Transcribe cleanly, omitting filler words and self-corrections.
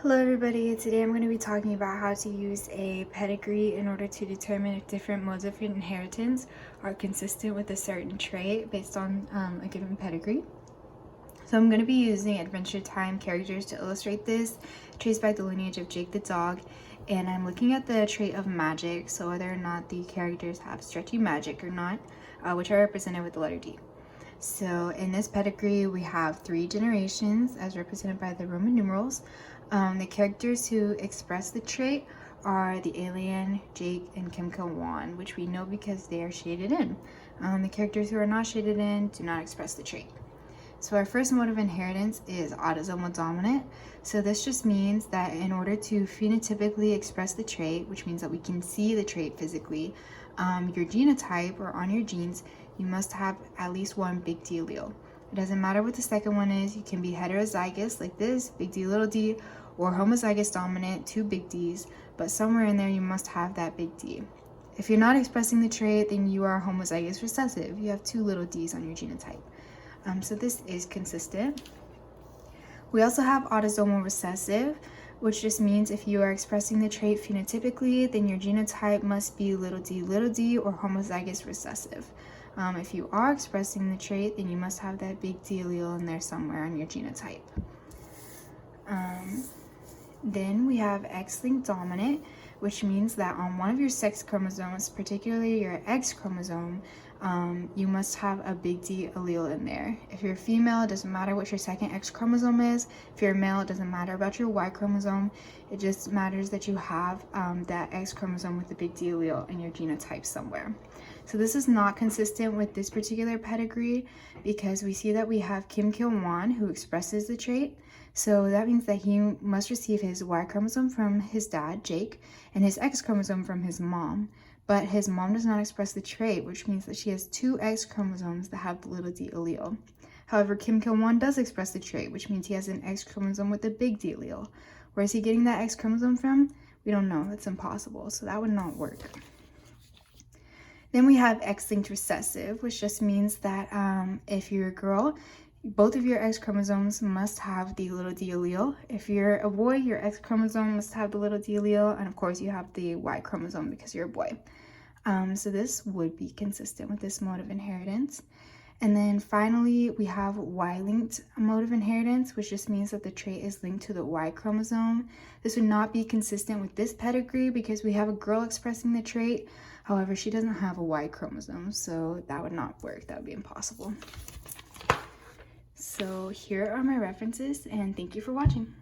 Hello everybody, today I'm going to be talking about how to use a pedigree in order to determine if different modes of inheritance are consistent with a certain trait based on a given pedigree. So I'm going to be using Adventure Time characters to illustrate this, traced by the lineage of Jake the dog, and I'm looking at the trait of magic, so whether or not the characters have stretchy magic or not, which are represented with the letter D. So in this pedigree, we have 3 generations as represented by the Roman numerals. The characters who express the trait are the alien, Jake, and Kim Kil-won, which we know because they are shaded in. The characters who are not shaded in do not express the trait. So our first mode of inheritance is autosomal dominant. So this just means that in order to phenotypically express the trait, which means that we can see the trait physically, your genotype or on your genes, you must have at least one big D allele. It doesn't matter what the second one is. You can be heterozygous like this, big D little d, or homozygous dominant, 2 big Ds, but somewhere in there you must have that big D. If you're not expressing the trait, then you are homozygous recessive. You have 2 little d's on your genotype. So this is consistent. We also have autosomal recessive, which just means if you are expressing the trait phenotypically, then your genotype must be little d or homozygous recessive. If you are expressing the trait, then you must have that big D allele in there somewhere on your genotype. Then we have X-linked dominant, which means that on one of your sex chromosomes, particularly your X chromosome, you must have a big D allele in there. If you're female, it doesn't matter what your second X chromosome is. If you're male, it doesn't matter about your Y chromosome. It just matters that you have that X chromosome with the big D allele in your genotype somewhere. So this is not consistent with this particular pedigree because we see that we have Kim Kil-won who expresses the trait. So that means that he must receive his Y chromosome from his dad, Jake, and his X chromosome from his mom. But his mom does not express the trait, which means that she has 2 X chromosomes that have the little d allele. However, Kim Kil-won does express the trait, which means he has an X chromosome with a big D allele. Where is he getting that X chromosome from? We don't know. It's impossible. So that would not work. Then we have X-linked recessive, which just means that if you're a girl, both of your X chromosomes must have the little d allele. If you're a boy, your X chromosome must have the little d allele, and of course you have the Y chromosome because you're a boy. So this would be consistent with this mode of inheritance. And then finally, we have Y-linked mode of inheritance, which just means that the trait is linked to the Y chromosome. This would not be consistent with this pedigree because we have a girl expressing the trait. However, she doesn't have a Y chromosome, so that would not work. That would be impossible. So here are my references, and thank you for watching.